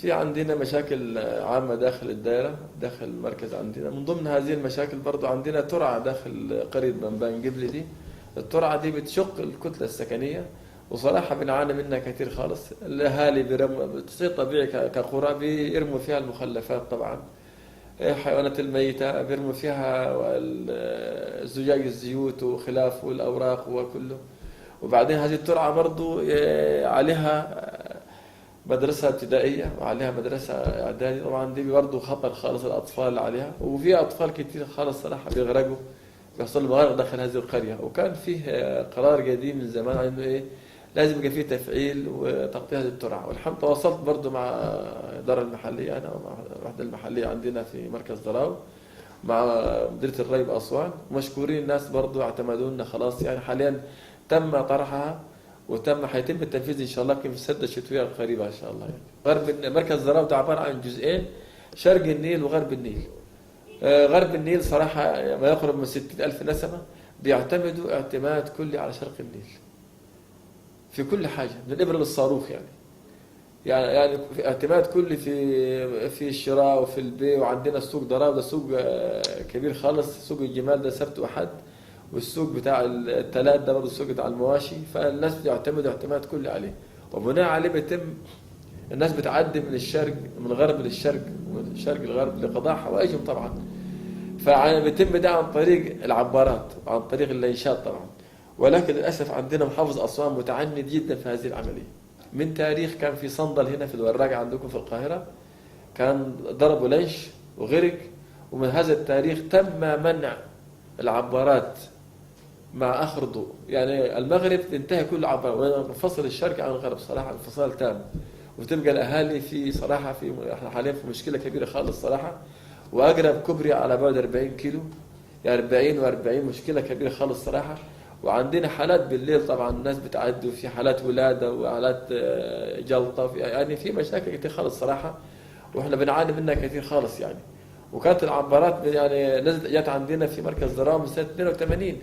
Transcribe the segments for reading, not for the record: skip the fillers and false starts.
في عندنا مشاكل عامة داخل الدائرة، داخل المركز عندنا. من ضمن هذه المشاكل برضو عندنا ترعة داخل قرية بنبان قبلي دي. الترعة دي بتشق الكتلة السكنية، وصراحة بنعاني منها كثير خالص. الأهالي بتصير طبيعي كقرى بيرموا فيها المخلفات طبعا، الحيوانات الميتة بيرموا فيها الزجاج الزيوت وخلافه والأوراق وكله. وبعدين هذه الترعة برضو عليها مدرسة ابتدائية وعليها مدرسة إعدادي، طبعا دي برضه خطر خالص الأطفال اللي عليها. وفي أطفال كتير خالص صراحة بيغرقوا، بيحصل مغارق داخل هذه القرية. وكان فيه قرار قديم من زمان عن إنه إيه لازم يبقى فيه تفعيل وتغطية هذه الترعة. والحمد تواصلت برضه مع الإدارة المحلية أنا ومع الوحدة المحلية عندنا في مركز ضراو مع مديرية الري بأسوان، ومشكورين الناس برضه اعتمدونا خلاص. يعني حاليا تم طرحها حيتم التنفيذ ان شاء الله في السده الشتويه القريبه ان شاء الله. يعني غرب مركز ضراو ده عباره عن جزئين، شرق النيل وغرب النيل. غرب النيل صراحه ما يقرب من 60,000 نسمه بيعتمدوا اعتماد كلي على شرق النيل في كل حاجه من الابره للصاروخ. يعني في اعتماد كلي في الشراء وفي البيع. وعندنا السوق ضراو ده سوق كبير خالص، سوق الجمال ده سبت واحد، والسوق بتاع التلات ده برضه السوق بتاع المواشي. فالناس بيعتمدوا اعتماد كلي عليه، وبناء عليه بيتم الناس بتعدي من الشرق، من الغرب للشرق ومن الشرق للغرب لقضاء حوائجهم طبعا. فبيتم ده عن طريق العبارات وعن طريق الليشات طبعا. ولكن للاسف عندنا محافظ اسوان متعنت جدا في هذه العمليه. من تاريخ كان في صندل هنا في الوراق عندكم في القاهره، كان ضربوا ليش وغرق. ومن هذا التاريخ تم منع العبارات مع اخر ضوء. يعني المغرب تنتهي كل عبارة، ونفصل الشرق عن الغرب صراحه انفصال تام. وتبقى الاهالي في صراحه احنا حاليا في مشكله كبيره خالص صراحه. واقرب كوبري على بعد 40 كيلو، يعني 40 و40 مشكله كبيره خالص صراحه. وعندنا حالات بالليل طبعا الناس بتعدي، وفي حالات ولاده وحالات جلطه، يعني في مشاكل كتير خالص صراحه، واحنا بنعاني منها كتير خالص يعني. وكانت العبارات يعني نزلت جت عندنا في مركز ضراو من سنه 82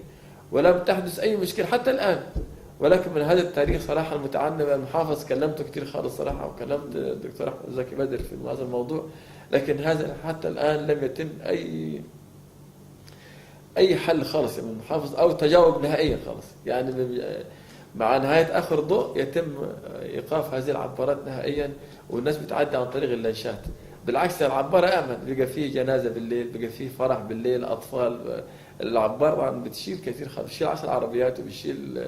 ولم تحدث أي مشكلة حتى الآن. ولكن من هذا التاريخ صراحة المتعنم المحافظ كلمته كتير خالص صراحة، وكلمت الدكتور أحمد زكي بدر في هذا الموضوع. لكن هذا حتى الآن لم يتم أي حل خالص من المحافظ أو تجاوب نهائيا خالص. يعني مع نهاية آخر ضوء يتم إيقاف هذه العبارات نهائيا، والناس بتعدي عن طريق اللانشات. بالعكس العبارة أأمن، بيبقى فيه جنازة بالليل، بيبقى فيه فرح بالليل، أطفال. العبارة طبعا بتشيل كثير خالص، بتشيل 10 عربيات وبتشيل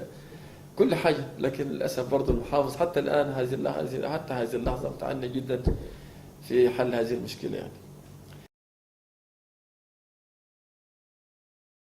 كل حاجة. لكن للأسف برضه المحافظ حتى الآن حتى هذه اللحظة متعنت جدا في حل هذه المشكلة يعني.